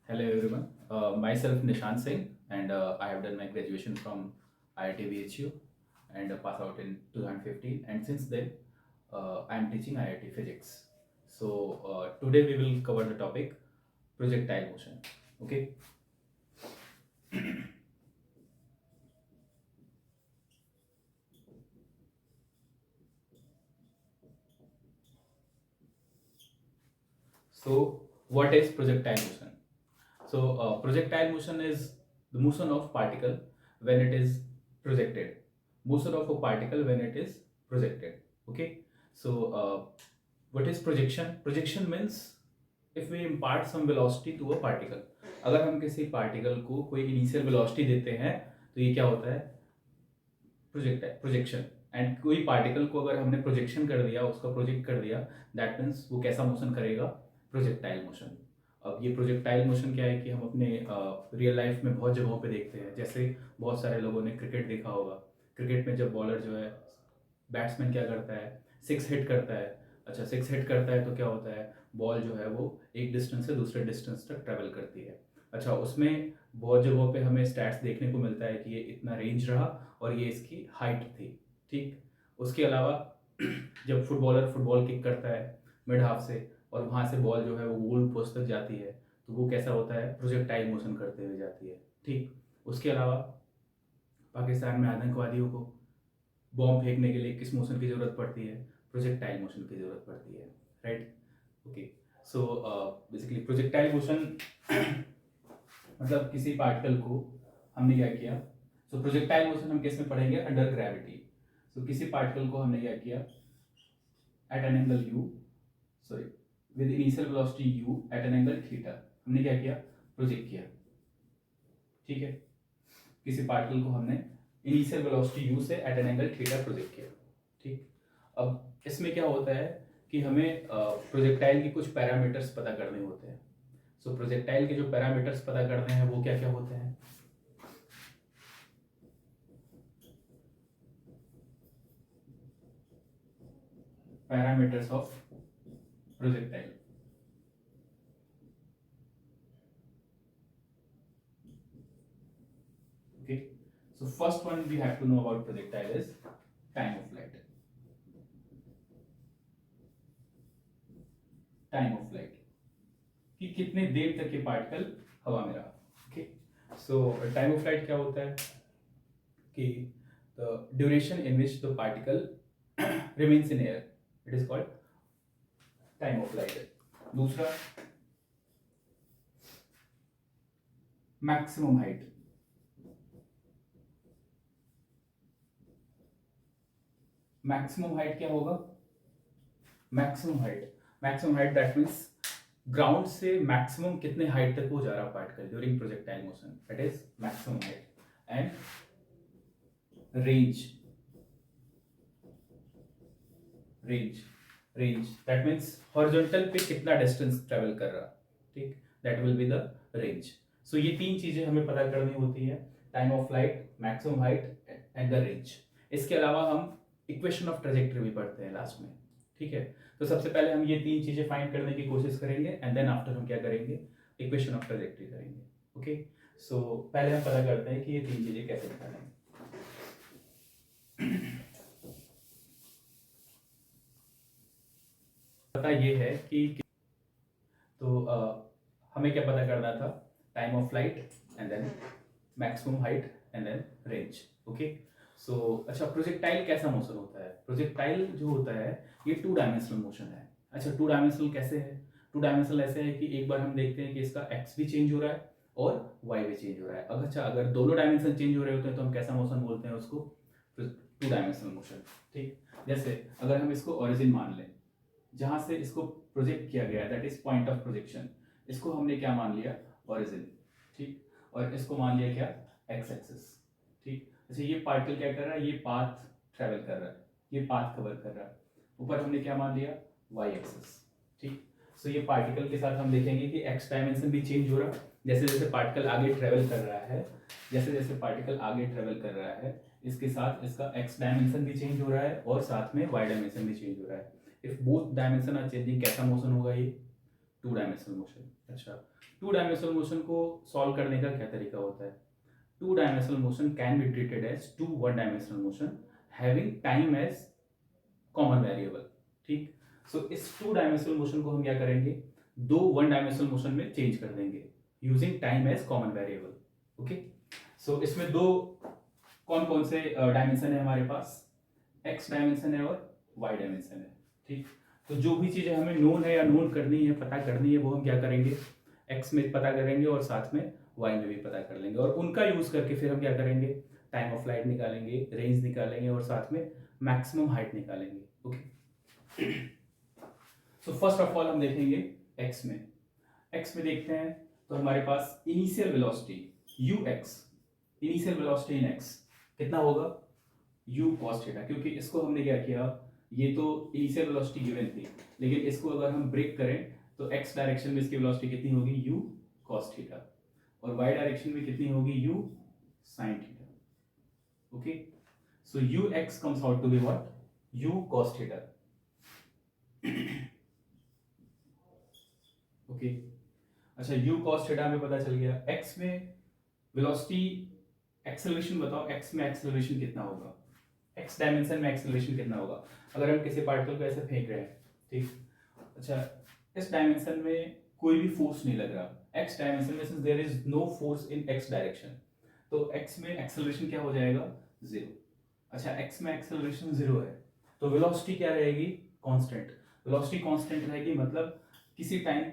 Hello everyone. Myself Nishant Singh, and I have done my graduation from IIT BHU and passed out in 2015. And since then, I am teaching IIT Physics. So today we will cover the topic projectile motion. Okay. So what is projectile motion? So projectile motion is the motion of particle when it is projected. Motion of a particle when it is projected. Okay. So what is projection? Projection means if we impart some velocity to a particle. अगर हम किसी particle को कोई initial velocity देते हैं तो ये क्या होता है? प्रोजेक्शन. एंड कोई पार्टिकल को अगर हमने प्रोजेक्शन कर दिया, उसका प्रोजेक्ट कर दिया, दैट मीन्स वो कैसा मोशन करेगा? Projectile motion. अब ये प्रोजेक्टाइल मोशन क्या है कि हम अपने रियल लाइफ में बहुत जगहों पे देखते हैं. जैसे बहुत सारे लोगों ने क्रिकेट देखा होगा. क्रिकेट में जब बॉलर जो है, बैट्समैन क्या करता है? सिक्स हिट करता है. अच्छा, सिक्स हिट करता है तो क्या होता है? बॉल जो है वो एक डिस्टेंस से दूसरे डिस्टेंस तक ट्रेवल करती है. अच्छा, उसमें बहुत जगहों पे हमें स्टैट्स देखने को मिलता है कि ये इतना रेंज रहा और ये इसकी हाइट थी. ठीक. उसके अलावा जब फुटबॉलर फुटबॉल किक करता है मिड हाफ से और वहाँ से बॉल जो है वो गोल पोस्ट तक जाती है तो वो कैसा होता है? प्रोजेक्टाइल मोशन करते हुए जाती है. ठीक. उसके अलावा पाकिस्तान में आतंकवादियों को बॉम्ब फेंकने के लिए किस मोशन की ज़रूरत पड़ती है? प्रोजेक्टाइल मोशन की ज़रूरत पड़ती है. Right. Okay. So basically projectile motion मतलब किसी पार्टिकल को हमने क्या किया? सो प्रोजेक्टाइल मोशन हम किस में पढ़ेंगे? Under gravity. सो किसी पार्टिकल को हमने क्या किया? At an angle u, sorry, with initial velocity u at an angle theta हमने क्या किया? प्रोजेक्ट किया. ठीक है. किसी पार्टिकल को हमने इनिशियल वेलोसिटी यू से at an angle theta project किया. ठीक. अब इसमें क्या होता है कि हमें प्रोजेक्टाइल की कुछ पैरामीटर्स पता करने होते हैं. सो प्रोजेक्टाइल के जो पैरामीटर्स पता करने हैं वो क्या क्या होते हैं? Parameters of projectile. Okay. So first one we have to know about projectile is time of flight. Time of flight. कि कितने देर तक ये पार्टिकल हवा में रहा. Okay. So time of flight क्या होता है कि the duration in which the particle remains in air, it is called time of flight. दूसरा, मैक्सिमम हाइट. मैक्सिमम हाइट क्या होगा? Maximum height that means ground से मैक्सिमम कितने हाइट तक वो जा रहा particle during projectile motion, that is maximum height. And range that means horizontal पे कितना डिस्टेंस ट्रेवल कर रहा. ठीक. That will be the range. So ये तीन चीजें हमें पता करनी होती है: time of flight, maximum height and the range. इसके अलावा हम इक्वेशन ऑफ ट्रेजेक्टरी भी पढ़ते हैं लास्ट में. ठीक है. तो सबसे पहले हम ये तीन चीजें फाइंड करने की कोशिश करेंगे एंड देन आफ्टर हम क्या करेंगे? इक्वेशन ऑफ ट्रेजेक्टरी करेंगे. ओके. सो पहले हम पता करते हैं कि ये तीन चीजें कैसे निकालेंगे. पता ये है कि तो हमें क्या पता करना था? Time of flight and then maximum height and then range. Okay. So अच्छा, प्रोजेक्टाइल कैसा मोशन होता है? प्रोजेक्टाइल जो होता है ये टू डायमेंशनल मोशन है. अच्छा, टू डायमेंशनल कैसे है? टू डायमेंशनल ऐसे है कि एक बार हम देखते हैं कि इसका एक्स भी चेंज हो रहा है और वाई भी चेंज हो रहा है. अच्छा, अगर दोनों डायमेंशन चेंज हो रहे होते हैं तो हम कैसा मोशन बोलते हैं उसको? To dimensional motion. ठीक. जैसे अगर हम इसको ओरिजिन मान लें, जहां से इसको प्रोजेक्ट किया गया, that is point of projection, इसको हमने क्या मान लिया? ओरिजिन. ठीक. और इसको मान लिया क्या? X axis. ठीक. अच्छा, ये पार्टिकल क्या कर रहा है? ये पाथ ट्रेवल कर रहा है, ये पाथ कवर कर रहा है. ऊपर हमने क्या मान लिया? Y axis. ठीक. सो ये पार्टिकल के साथ हम देखेंगे कि एक्स डायमेंशन भी चेंज हो रहा है. जैसे जैसे पार्टिकल आगे ट्रेवल कर रहा है, जैसे जैसे पार्टिकल आगे ट्रेवल कर रहा है, इसके साथ इसका एक्स डायमेंशन भी चेंज हो रहा है और साथ में वाई डायमेंशन भी चेंज हो रहा है. If both dimension are changing, कैसा मोशन होगा ये? Two dimensional motion. अच्छा, टू डायमेंशनल मोशन को सॉल्व करने का क्या तरीका होता है? Two dimensional motion can be treated as two one dimensional motion having time as common variable. ठीक, सो इस टू डायमेंशनल मोशन को हम क्या करेंगे, दो वन डायमेंशनल मोशन में चेंज कर देंगे using time as common variable. Okay, so इसमें दो कौन कौन से डायमेंशन है हमारे पास, एक्स डायमेंशन है और वाई डायमेंशन है। ठीक, तो जो भी चीज़ें हमें नोन है या नोन करनी है, पता करनी है, वो हम क्या करेंगे, एक्स में पता करेंगे और साथ में वाई में भी पता कर लेंगे, और उनका यूज़ करके फिर हम क्या करेंगे, टाइम ऑफ फ्लाइट निकालेंगे, रेंज निकालेंगे और साथ में मैक्सिमम हाइट निकालेंगे। Okay, so first of all हम देखेंगे एक्स में। एक्स में देखते हैं तो हमारे पास initial velocity u x, initial velocity in x कितना होगा, u cos थीटा, क्योंकि इसको हमने क्या किया, ये तो इनिशियल वेलोसिटी गिवन थी, लेकिन इसको अगर हम ब्रेक करें तो x डायरेक्शन में इसकी वेलोसिटी कितनी होगी, u cos थीटा, और y डायरेक्शन में कितनी होगी, u sin theta. Okay, so ux comes out to be what, u cos theta. Okay, अच्छा u cos थीटा हमें पता चल गया। x में वेलोसिटी, एक्सेलरेशन बताओ, x में एक्सेलरेशन कितना होगा, x डायमेंशन में एक्सेलरेशन कितना होगा, अगर हम किसी पार्टिकल को ऐसे फेंक रहे हैं। ठीक, अच्छा इस डायमेंशन में कोई भी फोर्स नहीं लग रहा, x डायमेंशन में since there is no force in x direction, तो x में एक्सेलरेशन क्या हो जाएगा, जीरो। अच्छा x में एक्सेलरेशन जीरो है तो वेलोसिटी क्या रहेगी, कांस्टेंट। वेलोसिटी कांस्टेंट रहेगी, मतलब किसी टाइम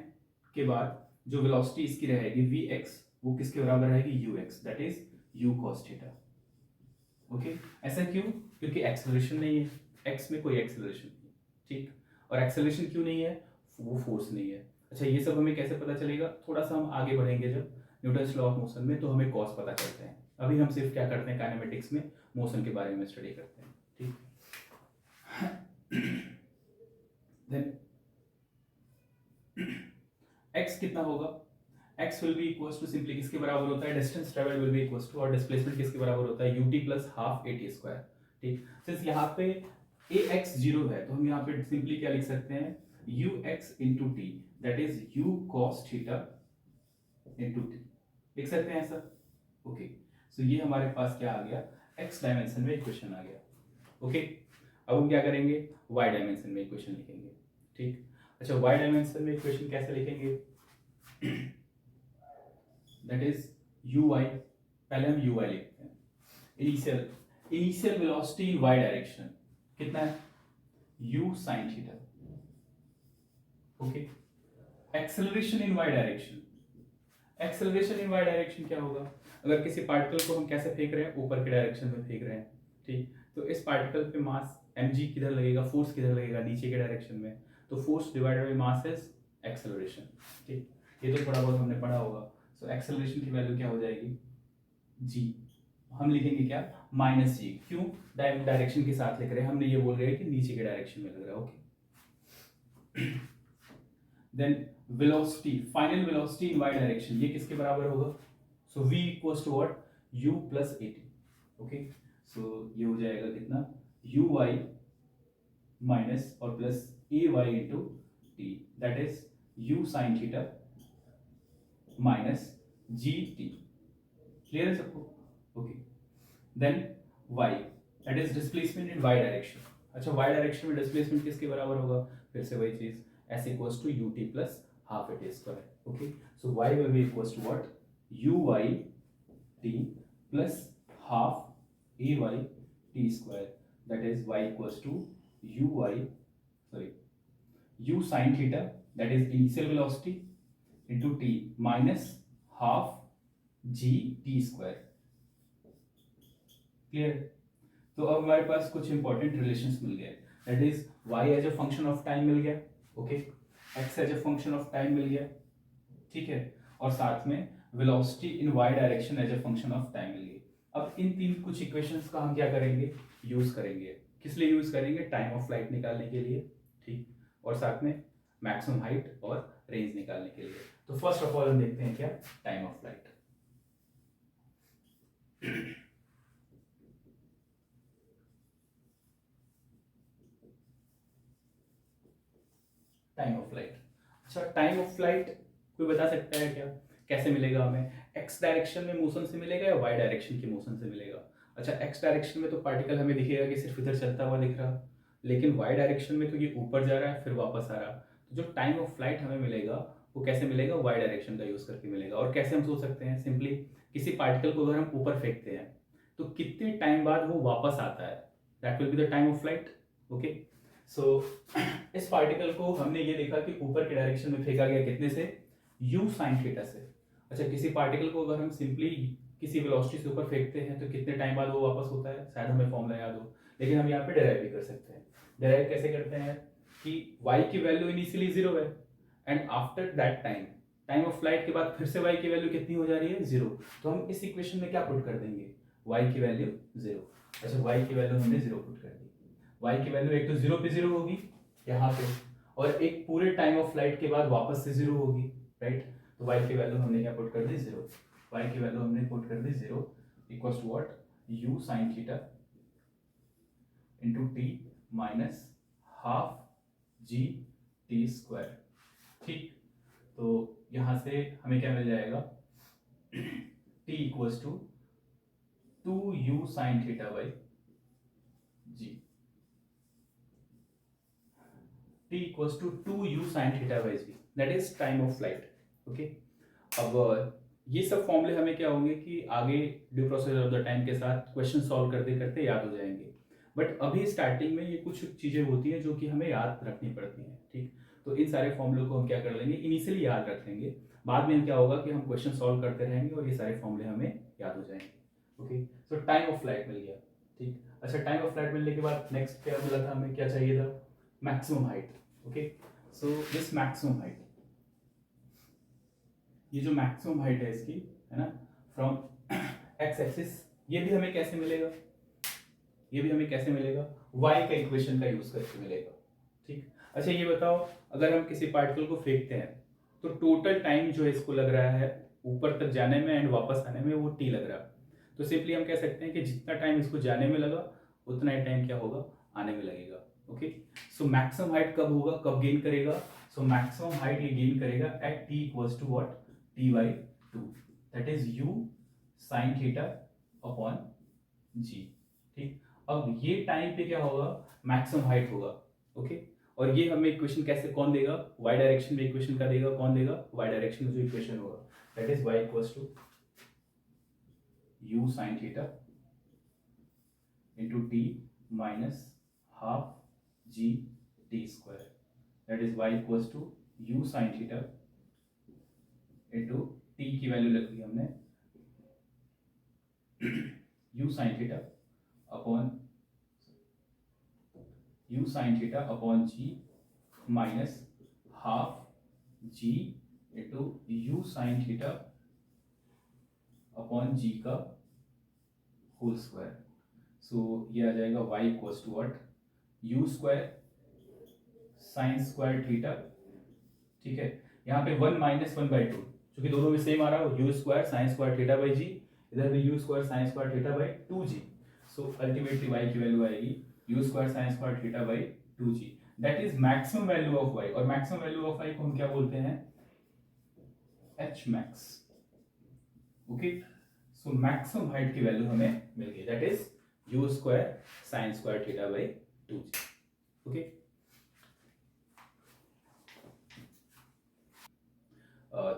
के बाद जो वेलोसिटी इसकी रहेगी vx, वो किसके बराबर रहेगी, ux, that is u cos theta. Okay, ऐसा क्यों, क्योंकि एक्सेलरेशन नहीं है, x में कोई एक्सेलरेशन नहीं है। ठीक, और एक्सेलरेशन क्यों नहीं है, वो फोर्स नहीं है। अच्छा ये सब हमें कैसे पता चलेगा, थोड़ा सा हम आगे बढ़ेंगे जब न्यूटन्स लॉ ऑफ मोशन में, तो हमें कॉस पता चलते हैं। अभी हम सिर्फ क्या करते हैं, काइनेमेटिक्स में मोशन के बारे में स्टडी करते हैं। ठीक, देन x कितना होगा, x will be equals to, simply किसके बराबर होता है, distance travel will be equals to, और डिस्प्लेसमेंट किसके बराबर होता है, ut plus half at square. ठीक, सिंस यहाँ पे ax जीरो है तो हम यहाँ पे सिंपली क्या लिख सकते हैं, ux into t, that is u cos theta into T, लिख सकते हैं ऐसा। ओके, सो ये हमारे पास क्या आ गया, x डायमेंशन में इक्वेशन आ गया। ओके, अब हम क्या करेंगे, y डायमेंशन में इक्वेशन लिखेंगे। ठीक, अच्छा y डायमेंशन में इक्वेशन कैसे लिखेंगे, दैट इज uy, पहले हम uy लिखते हैं, initial initial velocity in y direction कितना है, u sin theta. Okay, acceleration in y direction, acceleration in y direction क्या होगा, अगर किसी पार्टिकल को हम कैसे फेंक रहे हैं, ऊपर के डायरेक्शन में फेंक रहे हैं। ठीक, तो इस पार्टिकल पे मास mg किधर लगेगा, फोर्स किधर लगेगा, नीचे के डायरेक्शन में, तो force divided by mass is acceleration. ठीक, ये तो थोड़ा बहुत हमने पढ़ा होगा। सो एक्सेलरेशन की वैल्यू क्या हो जाएगी, g, हम लिखेंगे क्या, माइनस जी, क्यों, डायरेक्शन के साथ लिख रहे हैं, हमने ये बोल रहे हैं कि नीचे के डायरेक्शन में लग रहा है। Okay, then velocity, final velocity in y direction, ये किसके बराबर होगा, so v equals to what, u plus at। Okay, so ये हो जाएगा कितना, uy माइनस और plus ay into t, that is u sin theta minus gt। Clear है सबको, okay, then y, that is displacement in y direction. अच्छा y direction में displacement किसके बराबर होगा, फिर से वही चीज, s equals to ut plus half at square. Okay, so y will be equals to what, uy t plus half ay t square, that is y equals to u sin theta, that is initial velocity into t minus half g t square. Clear, तो अब हमारे पास कुछ important relations मिल गए, that is y as a function of time मिल गया। Okay, x as a function of time मिल गया। ठीक है, और साथ में velocity in y direction as a function of time मिल गई। अब इन तीन कुछ इक्वेशंस का हम क्या करेंगे, यूज करेंगे, किस लिए यूज करेंगे, टाइम ऑफ फ्लाइट निकालने के लिए। ठीक, और साथ में मैक्सिमम हाइट और रेंज निकालने के लिए। तो फर्स्ट ऑफ ऑल हम देखते हैं क्या, time of flight. Time of flight, अच्छा टाइम ऑफ फ्लाइट कोई बता सकता है क्या कैसे मिलेगा हमें? एक्स डायरेक्शन में मोशन से मिलेगा या वाई डायरेक्शन की मोशन से मिलेगा? अच्छा, एक्स डायरेक्शन में तो पार्टिकल हमें दिखेगा कि सिर्फ इधर चलता हुआ दिख रहा, लेकिन वाई डायरेक्शन में तो ये ऊपर जा रहा है फिर वापस आ रहा। तो जो टाइम ऑफ फ्लाइट हमें मिलेगा वो कैसे मिलेगा? वाई डायरेक्शन का यूज़ करके मिलेगा। और कैसे हम सोच सकते हैं? सिंपली किसी पार्टिकल को अगर हम ऊपर फेंकते हैं तो कितने टाइम बाद वो वापस आता है, that will be the time of flight. Okay, so इस पार्टिकल को हमने ये देखा कि ऊपर के डायरेक्शन में फेंका गया कितने से? u sin थीटा से। अच्छा, किसी पार्टिकल को अगर हम सिंपली किसी वेलोसिटी से ऊपर फेंकते हैं तो कितने टाइम बाद वो वापस होता है? शायद हमें फॉर्मूला याद हो, लेकिन हम यहाँ पे डेराइव भी कर सकते हैं। डेराइव कैसे करते हैं कि y की वैल्यू इनिशियली 0 है and after that time of flight के बाद फिर से y की वैल्यू कितनी हो जा रही है? 0। तो हम इस इक्वेशन में क्या पुट कर देंगे? y की वैल्यू 0। अच्छा, y की वैल्यू हमने 0 पुट कर दी। y की वैल्यू एक तो 0 पे 0 होगी यहाँ पे, और एक पूरे टाइम ऑफ फ्लाइट के बाद वापस से 0 होगी, राइट? तो y की वैल्यू हमने क्या पुट कर दी? 0। y की वैल्यू हमने पुट कर दी 0 equals to what? u sin theta into t minus half g t square. ठीक, तो यहां से हमें क्या मिल जाएगा? t equals to 2u sin theta by g, t equals to 2u sin theta by g, that is time of flight. Okay, अब ये सब फॉर्मूले हमें क्या होंगे कि आगे due process of the time के साथ क्वेश्चन सॉल्व करते करते याद हो जाएंगे, बट अभी स्टार्टिंग में ये कुछ चीज़ें होती हैं जो कि हमें याद रखनी पड़ती हैं। ठीक, तो इन सारे फॉर्मूले को हम क्या कर लेंगे? इनिशियली याद रख लेंगे, बाद में क्या होगा कि हम क्वेश्चन सॉल्व करते रहेंगे और ये सारे फॉर्मूले हमें याद हो जाएंगे। Okay, so time of flight मिल गया। ठीक, अच्छा, टाइम ऑफ फ्लाइट मिलने के बाद नेक्स्ट क्या मिला था हमें? क्या चाहिए था? Maximum height. Okay, so this maximum height, ये जो मैक्सिमम हाइट है इसकी, है ना, फ्रॉम एक्स एक्सिस, ये भी हमें कैसे मिलेगा? ये भी हमें कैसे मिलेगा? y का इक्वेशन का यूज करके मिलेगा। ठीक, अच्छा ये बताओ, अगर हम किसी पार्टिकल को फेंकते हैं तो टोटल टाइम जो है इसको लग रहा है ऊपर तक जाने में एंड वापस आने में, वो t लग रहा है। तो सिंपली हम कह सकते हैं कि जितना टाइम इसको जाने में लगा उतना ही टाइम क्या होगा? आने में लगेगा। ओके, सो मैक्सिमम हाइट कब होगा, कब गेन करेगा? सो मैक्सिमम हाइट ये गेन करेगा at t equals to what? t by 2, that is u sin theta upon g। ठीक, अब ये टाइम पे क्या होगा? मैक्सिमम हाइट होगा। ओके, और ये हमें इक्वेशन कैसे कौन देगा? y डायरेक्शन में इक्वेशन का देगा, कौन देगा? y डायरेक्शन में जो इक्वेशन होगा that is y equals to u sin theta into t minus half g t square, that is y equals to u sin theta into t की value रख दी हमने u sin theta upon u sin theta upon g minus half g into u sin theta upon g का whole square. So ये आ जाएगा y equals to what? u square sine square theta. ठीक है, यहाँ पे 1 माइनस 1 बाई 2, क्योंकि दोनों में सेम आ रहा है, u square sine square theta by g, इधर भी u square sine square theta by 2g। So ultimately y की वैल्यू आएगी u square sine square theta by 2g, that is maximum value of y। और maximum value of y को हम क्या बोलते हैं? h max। Okay, so maximum height की value हमें मिल गई, that is u square sine square theta by 2g। Okay,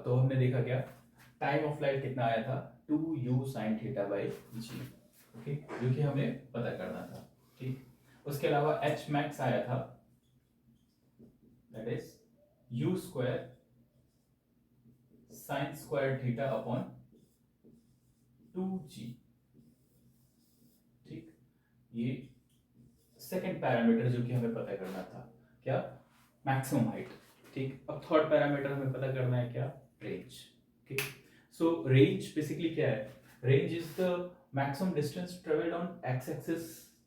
तो हमने देखा क्या? टाइम ऑफ फ्लाइट कितना आया था? 2u sin theta by g. Okay, जो कि हमें पता करना था। ठीक, उसके अलावा h max आया था, that is u square sine square theta upon 2g। ठीक, ये सेकंड पैरामीटर जो कि हमें पता करना था, क्या? Maximum height. ठीक, अब थर्ड पैरामीटर हमें पता करना है, क्या? Range. Okay, so range basically क्या है? Range is the maximum distance travelled on x axis.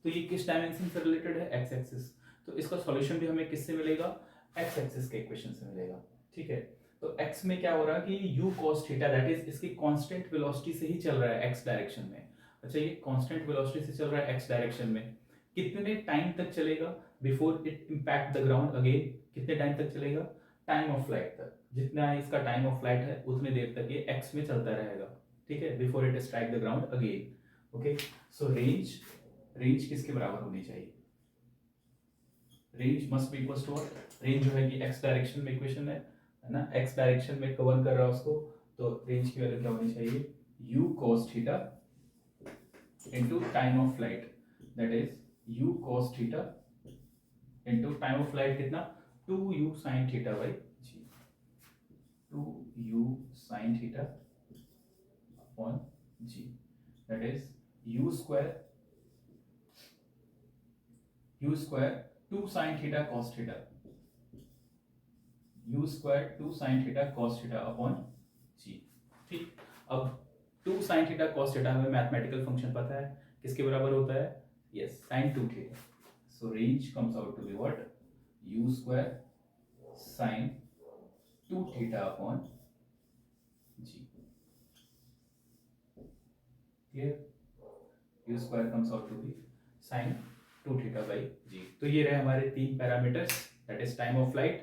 तो ये किस डायमेंशन से रिलेटेड है? X axis. तो इसका सॉल्यूशन भी हमें किससे मिलेगा? एक्स एक्सिस के इक्वेशन से मिलेगा। ठीक है, तो x में क्या हो रहा है कि u cos theta, that is इसकी कांस्टेंट वेलोसिटी से ही चल रहा है x डायरेक्शन में। अच्छा, ये कांस्टेंट वेलोसिटी से चल रहा है x डायरेक्शन में, कितने टाइम तक चलेगा before it impact the ground again? कितने टाइम तक चलेगा? टाइम ऑफ फ्लाइट तक। जितना इसका टाइम ऑफ फ्लाइट है उतने देर तक ये एक्स में चलता रहेगा, ठीक है, before it strike the ground again. Okay, so range किसके बराबर होनी चाहिए? Range must be equal to what? Range जो है कि एक्स डायरेक्शन में इक्वेशन है ना, एक्स डायरेक्शन में कवर कर रहा है उसको, तो रेंज की वैल्यू क्या होनी चाहिए? u cos theta into time of flight, that is u cos theta into time of flight कितना? 2u sin theta by g, 2u sin theta upon g, that is u square 2 sin theta cos theta, u square 2 sin theta cos theta upon g, ठीक। अब 2 sin theta cos theta हमें mathematical function पता है किसके बराबर होता है? Yes, sin 2 theta. So range comes out to be what? u square sin 2 theta upon g, clear? u square comes out to be sin 2 theta by g. तो ये रहे हमारे तीन parameters, that is time of flight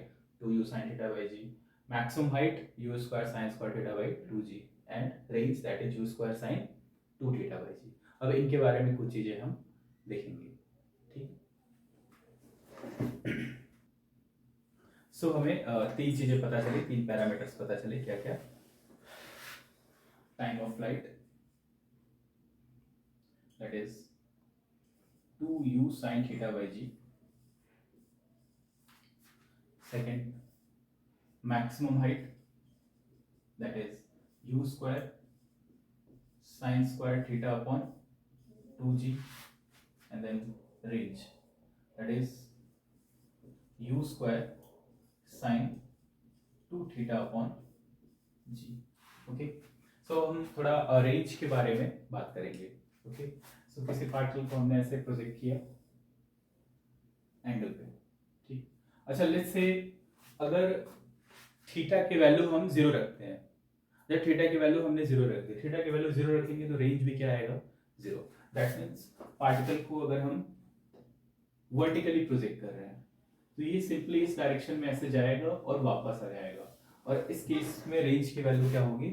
2u sin theta by g, maximum height u square sin square theta by 2g, and range that is u square sin 2 theta by g. अब इनके बारे में कुछ चीजें हम देखेंगे, ठीक। सो हमें तीन चीजें पता चली, तीन पैरामीटर्स पता चले, क्या क्या? Time of flight that is 2u sin theta by g, second maximum height that is u square sin square theta upon 2g, and then range that is u square sin 2 theta upon g। Okay, सो हम थोड़ा range के बारे में बात करेंगे। Okay, सो किसी particle को हमने ऐसे प्रोजेक्ट किया एंगल पे, ठीक। अच्छा, लेट्स से अगर थीटा की वैल्यू हम जीरो रखते हैं, जब थीटा की वैल्यू हमने जीरो रख दी, थीटा की वैल्यू जीरो रखेंगे तो रेंज भी क्या आएगा? जीरो। दैट मीन्स पार्टिकल को अगर हम वर्टिकली प्रोजेक्ट कर रहे हैं तो ये सिंपली इस डायरेक्शन में ऐसे जाएगा और वापस आ जाएगा, और इस केस में रेंज की वैल्यू क्या होगी?